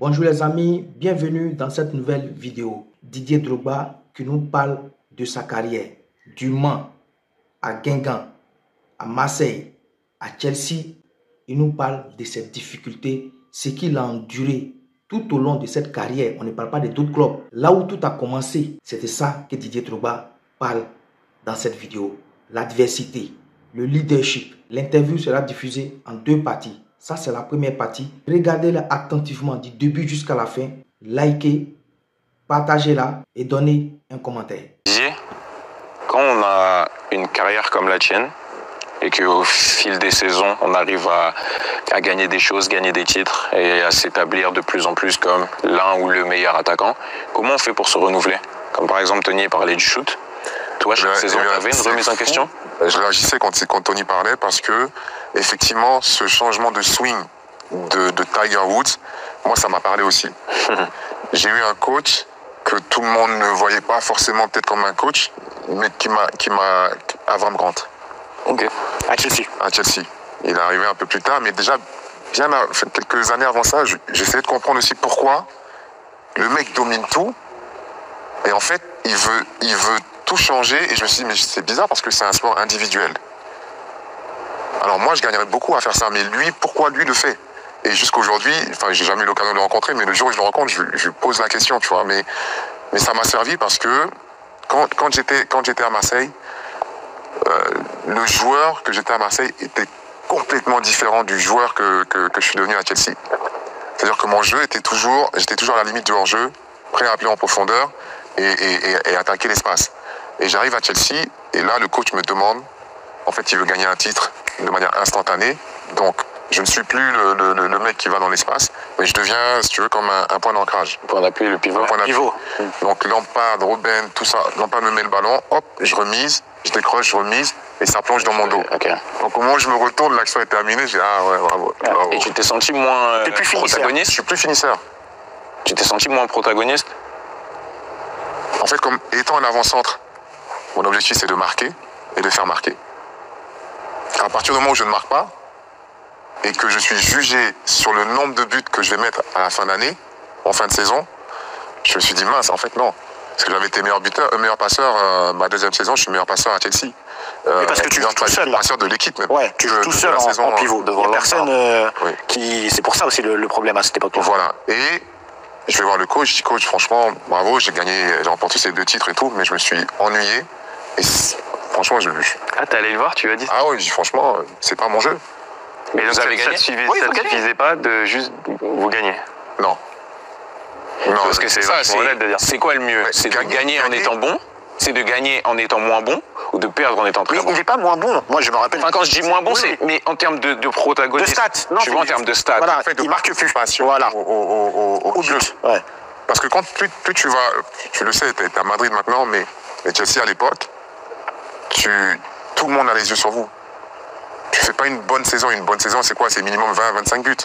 Bonjour les amis, bienvenue dans cette nouvelle vidéo. Didier Drogba qui nous parle de sa carrière, du Mans à Guingamp, à Marseille, à Chelsea. Il nous parle de ses difficultés, ce qu'il a enduré tout au long de cette carrière. On ne parle pas de d'autres clubs. Là où tout a commencé, c'était ça que Didier Drogba parle dans cette vidéo. L'adversité, le leadership. L'interview sera diffusée en 2 parties. Ça, c'est la première partie. Regardez-la attentivement du début jusqu'à la fin. Likez, partagez-la et donnez un commentaire. Quand on a une carrière comme la tienne et qu'au fil des saisons, on arrive à gagner des choses, gagner des titres et à s'établir de plus en plus comme l'un ou le meilleur attaquant, comment on fait pour se renouveler? Comme par exemple, Tony parlait du shoot. Toi, chaque saison, tu avais une remise en question? Je réagissais quand Tony parlait parce que, effectivement, ce changement de swing de Tiger Woods, moi, ça m'a parlé aussi. J'ai eu un coach que tout le monde ne voyait pas forcément peut-être comme un coach, mais qui m'a Avram Grant. Ok. À Chelsea. À Chelsea. Il est arrivé un peu plus tard, mais déjà, quelques années avant ça, j'essayais de comprendre aussi pourquoi le mec domine tout. Et en fait, il veut tout changer. Et je me suis dit, mais c'est bizarre parce que c'est un sport individuel. Alors moi, je gagnerais beaucoup à faire ça. Mais lui, pourquoi lui le fait? Et jusqu'aujourd'hui, enfin, j'ai jamais eu l'occasion de le rencontrer, mais le jour où je le rencontre, je lui pose la question, tu vois. Mais ça m'a servi parce que quand j'étais à Marseille, le joueur que j'étais à Marseille était complètement différent du joueur que je suis devenu à Chelsea. C'est-à-dire que mon jeu j'étais toujours à la limite du hors-jeu, prêt à appeler en profondeur et attaquer l'espace. Et j'arrive à Chelsea et là le coach me demande, en fait il veut gagner un titre de manière instantanée, donc je ne suis plus le mec qui va dans l'espace, mais je deviens, si tu veux, comme un point d'ancrage. Point d'appui, le pivot. Pivot. Donc Lampard, Robben, tout ça, Lampard me met le ballon, hop, je remise, je décroche, je remise, et ça plonge dans mon dos. Okay. Donc au moment où je me retourne, l'action est terminée, j'ai dit ah ouais, bravo. Et tu t'es senti moins protagoniste? Je suis plus finisseur. Tu t'es senti moins protagoniste? En fait, comme étant un avant-centre, mon objectif c'est de marquer et de faire marquer. À partir du moment où je ne marque pas, et que je suis jugé sur le nombre de buts que je vais mettre à la fin d'année, en fin de saison, je me suis dit mince, en fait non. Parce que j'avais été meilleur passeur, ma deuxième saison, je suis meilleur passeur à Chelsea. Mais parce que tu joues tout seul là. Passeur de l'équipe même. Ouais, tu joues tout seul en pivot. Il n'y a personne qui... C'est pour ça aussi le problème à cette époque. Voilà. Et je vais voir le coach, je dis coach, franchement, bravo, j'ai remporté ces 2 titres et tout, mais je me suis ennuyé. Et franchement, Ah, t'es allé le voir, tu lui as dit? Ah oui, franchement, c'est pas mon jeu. Mais vous avez gagné? Ça ne suffisait pas de juste vous gagner? Non. Non, parce que c'est ça, honnête de dire. C'est quoi le mieux? C'est de gagner en étant bon? C'est de gagner en étant moins bon? Ou de perdre en étant très bon? Il n'est pas moins bon. Moi, je me rappelle. Enfin, quand je dis moins bon, c'est. Mais en termes de protagonisme. De stats. Non, tu vois, en termes de stats. Voilà, en fait, il marque plus. Voilà. Au jeu. Ouais. Parce que quand plus tu vas. Tu le sais, tu es à Madrid maintenant, mais Chelsea à l'époque, tout le monde a les yeux sur vous. Tu fais pas une bonne saison, c'est quoi? C'est minimum 20-25 buts.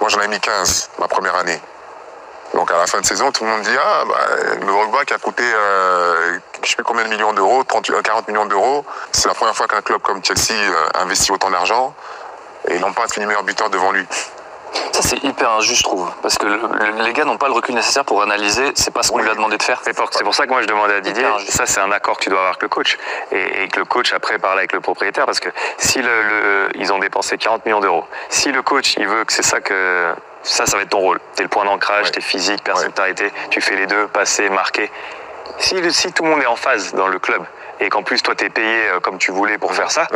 Moi, j'en ai mis 15 ma première année. Donc, à la fin de saison, tout le monde dit ah, le Drogba qui a coûté, je sais plus combien de millions d'euros, 40 millions d'euros. C'est la première fois qu'un club comme Chelsea investit autant d'argent et ils n'ont pas fini meilleur buteur devant lui. Ça, c'est hyper injuste, je trouve. Parce que les gars n'ont pas le recul nécessaire pour analyser. C'est pas ce qu'on lui a demandé de faire. C'est pour ça que moi, je demandais à Didier. Ça, c'est un accord que tu dois avoir avec le coach. Et que le coach, après, parle avec le propriétaire. Parce que si ils ont dépensé 40 millions d'euros, si le coach, il veut que c'est ça que... Ça va être ton rôle. T'es le point d'ancrage, t'es physique, personne t'a arrêté. Tu fais les deux, passer, marquer. Si tout le monde est en phase dans le club et qu'en plus, toi, t'es payé comme tu voulais pour faire ça...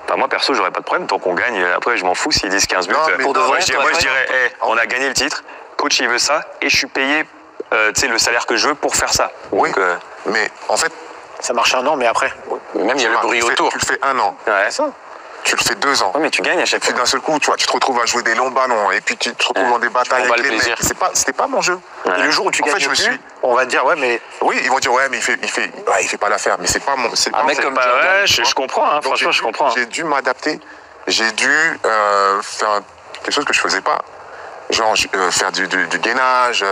Enfin, moi, perso, j'aurais pas de problème tant qu'on gagne. Après, je m'en fous s'ils disent 15 buts. Pour de vrai, moi, je dirais, on a gagné le titre, coach, il veut ça, et je suis payé le salaire que je veux pour faire ça. Oui, donc, mais en fait... Ça marche 1 an, mais après... Même il y a le bruit autour. Tu le fais 1 an. Ouais. C'est ça. Tu le fais 2 ans. Ouais, mais tu gagnes à chaque fois. Puis d'un seul coup, tu te retrouves à jouer des longs ballons, et puis tu te retrouves dans des batailles avec les mecs. C'était pas mon jeu. Ouais. Et le jour où tu gagnes plus, on va te dire, ouais, mais... Oui, ils vont dire, ouais, mais il fait pas l'affaire. Mais c'est pas mon... Un mec comme Jordan, je comprends, hein, franchement, je comprends. J'ai dû m'adapter. J'ai dû faire quelque chose que je faisais pas. Genre faire du gainage,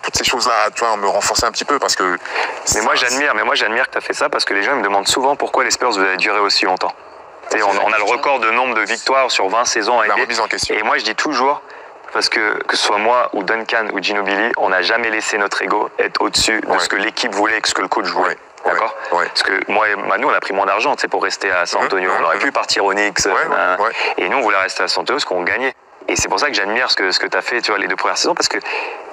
toutes ces choses-là, tu vois, me renforcer un petit peu parce que... Mais moi, j'admire que tu as fait ça parce que les gens me demandent souvent pourquoi les Spurs avaient duré aussi longtemps. On a le record de nombre de victoires sur 20 saisons. La remise en question. Et moi, je dis toujours, parce que ce soit moi ou Duncan ou Ginobili, on n'a jamais laissé notre ego être au-dessus de ce que l'équipe voulait et ce que le coach voulait. D'accord. Parce que moi et Manu, on a pris moins d'argent pour rester à San Antonio. On aurait pu partir au Knicks. Et nous, on voulait rester à San Antonio parce qu'on gagnait. Et c'est pour ça que j'admire ce que tu as fait, tu vois, les 2 premières saisons, parce que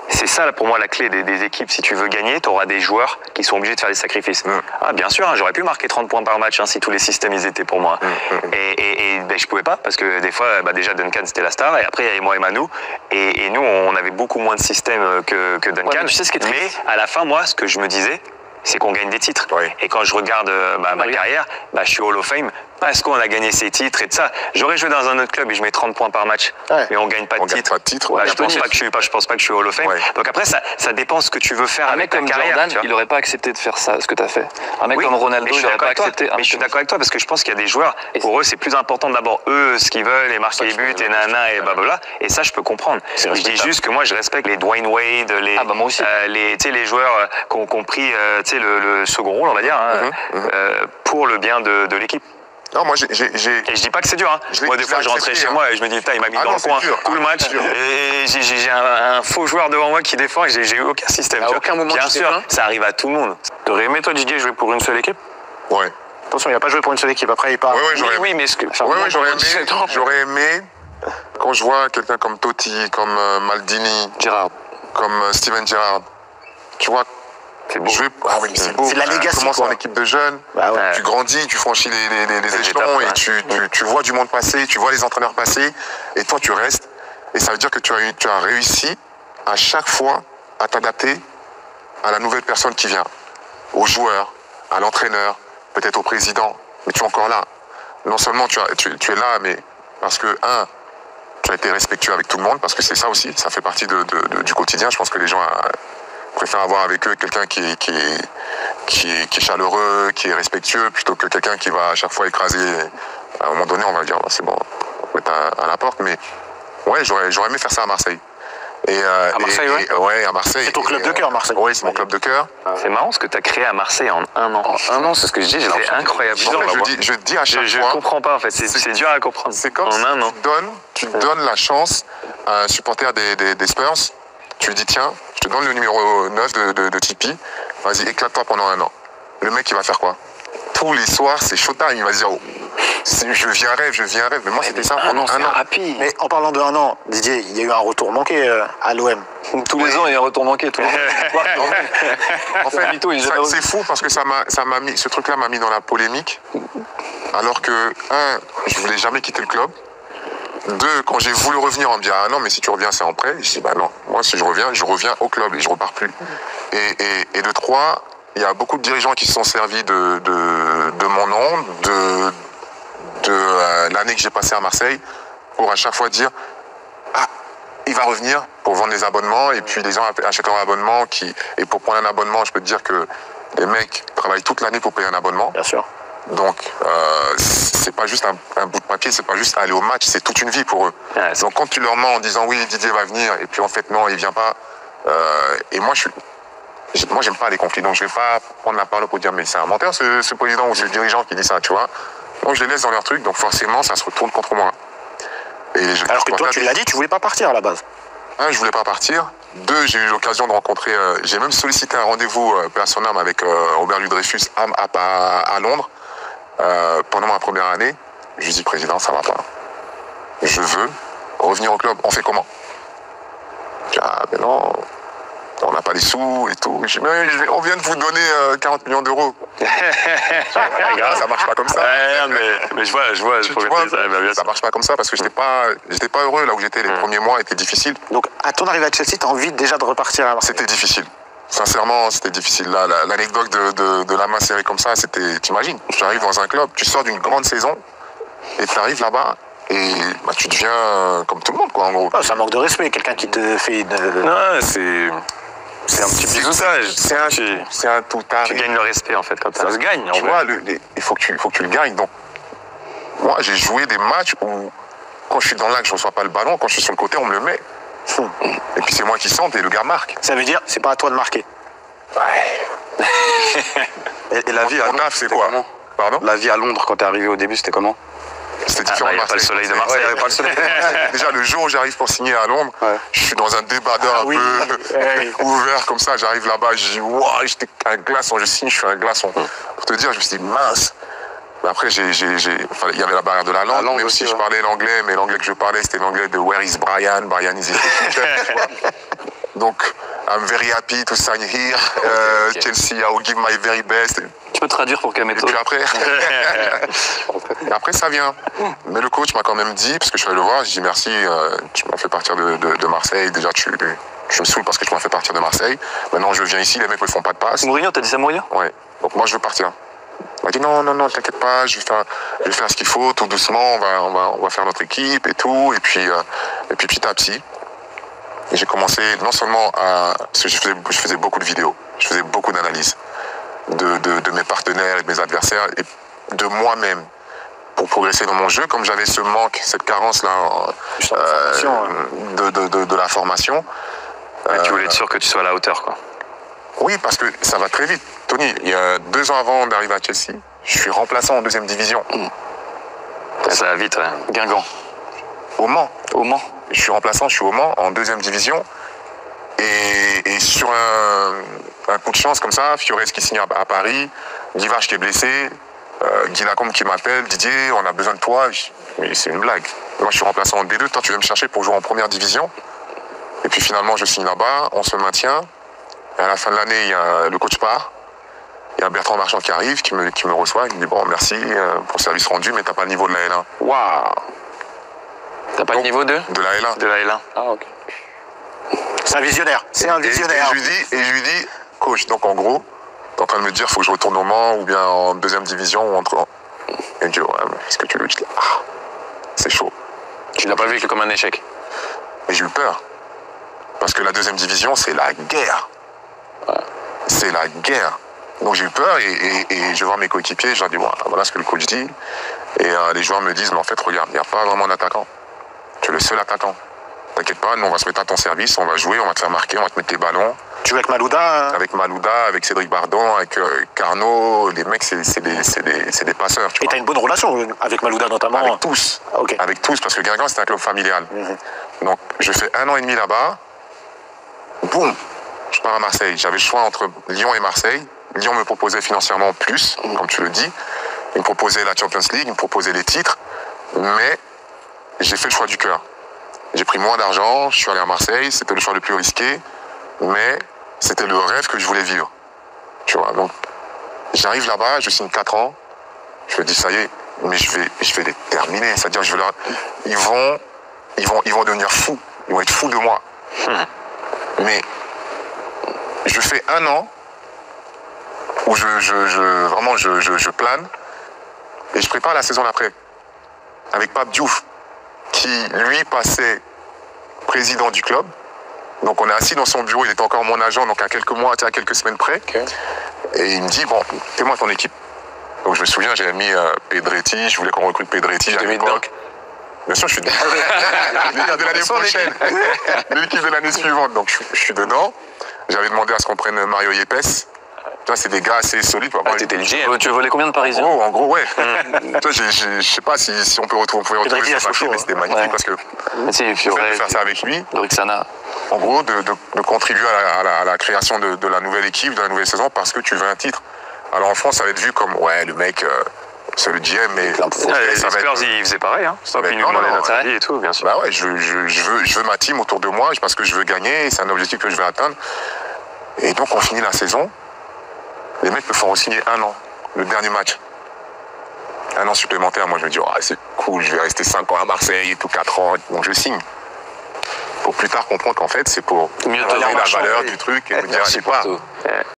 c'est ça, pour moi, la clé des équipes. Si tu veux gagner, tu auras des joueurs qui sont obligés de faire des sacrifices. Ah, bien sûr, j'aurais pu marquer 30 points par match si tous les systèmes ils étaient pour moi. Et je pouvais pas, parce que des fois, déjà Duncan c'était la star, et après il y avait moi et Manu, et nous on avait beaucoup moins de systèmes que Duncan. Ouais, mais tu sais ce qui est mais à la fin, moi, ce que je me disais, c'est qu'on gagne des titres. Et quand je regarde ma carrière, je suis Hall of Fame parce qu'on a gagné ces titres et de ça. J'aurais joué dans un autre club et je mets 30 points par match, mais on gagne pas de titre. Je pense pas que je suis Hall of Fame. Donc après, ça dépend ce que tu veux faire avec ta carrière. Jordan, il aurait pas accepté de faire ça, ce que tu as fait. Un mec comme Ronaldo, il aurait pas accepté. Mais je suis d'accord avec toi parce que je pense qu'il y a des joueurs, pour eux, c'est plus important d'abord eux, ce qu'ils veulent, et marquer les buts, et nanana, et blablabla. Et ça, je peux comprendre. Je dis juste que moi, je respecte les Dwayne Wade, les joueurs qui ont pris le second rôle, on va dire, pour le bien de l'équipe. Non, moi, Et je dis pas que c'est dur. Moi, des fois, je rentrais chez moi et je me dis, putain, il m'a mis dans le coin tout le match. Et j'ai un faux joueur devant moi qui défend et j'ai eu aucun système. À aucun moment, bien sûr, ça arrive à tout le monde. T'aurais aimé, toi, Didier, jouer pour une seule équipe? Ouais. Attention, il n'a pas joué pour une seule équipe. Après, il part. Oui, mais ce que. J'aurais aimé, quand je vois quelqu'un comme Totti, comme Maldini, Gerrard, comme Steven Gerrard, tu vois. C'est beau. Oui, c'est beau. C'est la legacy. Tu commences en équipe de jeunes, tu grandis, tu franchis les échelons et tu vois du monde passer, tu vois les entraîneurs passer et toi tu restes. Et ça veut dire que tu as réussi à chaque fois à t'adapter à la nouvelle personne qui vient, aux joueurs, à l'entraîneur, peut-être au président, mais tu es encore là. Non seulement tu es là, mais parce que, tu as été respectueux avec tout le monde, parce que c'est ça aussi, ça fait partie du quotidien. Je pense que les gens préfèrent avoir avec eux quelqu'un qui est chaleureux, qui est respectueux, plutôt que quelqu'un qui va à chaque fois écraser. À un moment donné, on va dire, c'est bon, on va mettre à la porte, mais ouais, j'aurais aimé faire ça à Marseille. À Marseille, ouais, à Marseille. C'est ton club de cœur, Marseille. Oui, c'est mon club de cœur. C'est marrant ce que tu as créé à Marseille en 1 an. En 1 an, c'est ce que je dis, c'est incroyable. Je dis à chaque fois. Je comprends pas en fait, c'est dur à comprendre. C'est comme si tu donnes la chance à un supporter des Spurs. Tu lui dis, tiens, je te donne le numéro 9 de Tipeee, vas-y, éclate-toi pendant 1 an. Le mec, il va faire quoi? Tous les soirs, c'est showtime, il va se dire, je viens rêve. Mais moi, c'était ça pendant 1 an. Rapide. Mais en parlant de 1 an, Didier, il y a eu un retour manqué à l'OM. Tous les ans, il y a un retour manqué. En fait, c'est fou parce que ce truc-là m'a mis dans la polémique. Alors que, je voulais jamais quitter le club. 2, quand j'ai voulu revenir, on me dit, ah non, mais si tu reviens, c'est en prêt. Je dis, bah non, moi, si je reviens au club et je repars plus. Et de 3, il y a beaucoup de dirigeants qui se sont servis de mon nom, de l'année que j'ai passée à Marseille, pour à chaque fois dire, il va revenir pour vendre des abonnements, et puis les gens achètent un abonnement et pour prendre un abonnement, je peux te dire que les mecs travaillent toute l'année pour payer un abonnement. Bien sûr. Donc, c'est pas juste un bout de papier, c'est pas juste aller au match, c'est toute une vie pour eux. Donc, quand tu leur mens en disant oui, Didier va venir, et puis en fait, non, il vient pas. Et moi, j'aime pas les conflits, donc je vais pas prendre la parole pour dire mais c'est un menteur, ce président ou ce dirigeant qui dit ça, tu vois. Donc, je les laisse dans leur truc, donc forcément, ça se retourne contre moi. Alors que toi, tu l'as dit, tu voulais pas partir à la base. Je voulais pas partir. 2, j'ai eu l'occasion de rencontrer, j'ai même sollicité un rendez-vous personnel avec Robert Ludreyfus à Londres. Pendant ma première année, je lui dis, président, ça va pas. Je veux revenir au club. On fait comment? Je dis, ben non, on n'a pas les sous et tout. Je dis, mais on vient de vous donner 40 millions d'euros. Ça marche pas comme ça. Mais je vois, ça marche pas comme ça parce que j'étais pas heureux là où j'étais. Les premiers mois étaient difficiles. Donc, à ton arrivée à Chelsea, tu as envie déjà de repartir à Marseille? C'était difficile. Sincèrement, c'était difficile. Là, l'anecdote de la main serrée comme ça, t'imagines, tu arrives dans un club, tu sors d'une grande saison, et tu arrives là-bas, et tu deviens comme tout le monde, quoi, en gros. Ça manque de respect, quelqu'un qui te fait Non, c'est un petit bisoutage. C'est un tout tard. Tu gagnes le respect, en fait, quand ça se gagne. Tu vois, il faut que tu le gagnes. Donc, moi, j'ai joué des matchs où, quand je suis dans l'axe, je ne reçois pas le ballon, quand je suis sur le côté, on me le met. Et puis c'est moi qui centre et le gars marque. Ça veut dire, c'est pas à toi de marquer. Ouais. Et la vie à Londres, c'est quoi? Comment? Pardon? La vie à Londres, quand t'es arrivé au début, c'était comment? C'était différent. Il n'y a pas le soleil de Marseille. Ouais, pas le soleil. Déjà, le jour où j'arrive pour signer à Londres, je suis dans un débardeur un peu ouvert comme ça. J'arrive là-bas, je dis, waouh, j'étais un glaçon. Je signe, je suis un glaçon. Pour te dire, je me suis dit, mince. Mais après, il y avait la barrière de la langue, même aussi, si je parlais l'anglais, mais l'anglais que je parlais, c'était l'anglais de Where is Brian? Brian is here. Donc, I'm very happy to sign here. Chelsea, I will give my very best. Tu peux traduire pour Kameto. Et puis après, après ça vient. Mais le coach m'a quand même dit, parce que je suis allé le voir, je dis merci, tu m'as fait partir de Marseille. Déjà, tu me saoules parce que tu m'as fait partir de Marseille. Maintenant, je viens ici, les mecs ne font pas de passe. Mourinho, t'as dit ça Mourinho? Ouais. Donc moi, je veux partir. Il m'a dit non, t'inquiète pas, je vais faire ce qu'il faut, tout doucement, on va faire notre équipe et tout. Et puis petit à petit, j'ai commencé non seulement parce que je faisais beaucoup de vidéos, je faisais beaucoup d'analyses de mes partenaires et de mes adversaires et de moi-même pour progresser dans mon jeu. Comme j'avais ce manque, cette carence-là de la formation. Tu voulais être sûr que tu sois à la hauteur, quoi. Oui, parce que ça va très vite. Tony, il y a 2 ans avant d'arriver à Chelsea, je suis remplaçant en 2e division. Ça va vite, ouais. Guingamp. Au Mans. Au Mans. Je suis remplaçant, je suis au Mans en 2e division. Et sur un coup de chance comme ça, Fiores qui signe à Paris, Divache qui est blessé, Guy Lacombe qui m'appelle, Didier, on a besoin de toi. Mais c'est une blague. Moi, je suis remplaçant en D2, toi, tu viens me chercher pour jouer en 1re division. Et puis finalement, je signe là-bas, on se maintient. Et à la fin de l'année, le coach part. Il y a Bertrand Marchand qui arrive, qui me reçoit. Il me dit bon, merci pour le service rendu, mais t'as pas le niveau de la L1. Waouh. T'as pas le niveau de la L1. De la L1. Ah, ok. C'est un visionnaire. C'est un visionnaire. Et je lui dis, coach, donc en gros, t'es en train de me dire, faut que je retourne au Mans ou bien en 2e division ou entre. Et il me dit, ouais, mais est-ce que tu veux? Je dis, c'est chaud. Tu l'as pas vécu comme un échec? Et j'ai eu peur. Parce que la 2e division, c'est la guerre. Ouais. C'est la guerre. Donc j'ai eu peur et je vois mes coéquipiers, je leur dis, voilà ce que le coach dit. Et les joueurs me disent, mais en fait, regarde, il n'y a pas vraiment d'attaquant. Tu es le seul attaquant. T'inquiète pas, nous on va se mettre à ton service, on va jouer, on va te faire marquer, on va te mettre les ballons. Tu joues avec Malouda? Avec Malouda, avec Cédric Bardon, avec Carnot, les mecs c'est des passeurs. Et t'as une bonne relation avec Malouda notamment? Avec tous. Okay. Avec tous, parce que Guingamp c'est un club familial. Donc je fais 1 an et demi là-bas, boum, je pars à Marseille. J'avais le choix entre Lyon et Marseille. Lyon me proposait financièrement plus, comme tu le dis. Il me proposait la Champions League, il me proposait les titres, mais j'ai fait le choix du cœur. J'ai pris moins d'argent, je suis allé à Marseille, c'était le choix le plus risqué, mais c'était le rêve que je voulais vivre. Tu vois, donc j'arrive là-bas, je signe 4 ans, je me dis ça y est, mais je vais les terminer, c'est-à-dire ils vont devenir fous, ils vont être fous de moi. Mais je fais 1 an où je plane et je prépare la saison d'après avec Pape Diouf qui lui passait président du club. Donc on est assis dans son bureau, il était encore mon agent, donc à quelques mois, à quelques semaines près. Okay. Et il me dit, bon, fais-moi ton équipe. Donc je me souviens, j'avais mis Pedretti, je voulais qu'on recrute Pedretti à l'époque. Bien sûr, je suis dedans. L'équipe de l'année prochaine. L'équipe de l'année suivante. Donc je suis dedans. J'avais demandé à ce qu'on prenne Mario Yepes. C'est des gars assez solides. T'étais le GM. Tu volais combien de Parisiens? En gros, ouais. Je sais pas si on peut retrouver ça, mais c'était magnifique parce que faire ça avec lui. En gros, de contribuer à la création de la nouvelle équipe, de la nouvelle saison, parce que tu veux un titre. Alors en France, ça va être vu comme, ouais, le mec, c'est le GM, mais... Les Spurs, ils faisaient pareil, hein. Ils nous demandaient notre avis et tout, bien sûr. Bah ouais, je veux ma team autour de moi, parce que je veux gagner, c'est un objectif que je veux atteindre. Et donc, on finit la saison. Les mecs me font re-signer 1 an, le dernier match. 1 an supplémentaire, moi je me dis, c'est cool, je vais rester 5 ans à Marseille et tout, 4 ans, donc je signe. Pour plus tard comprendre qu'en fait, c'est pour mieux donner la valeur du truc et me dire, allez, pas.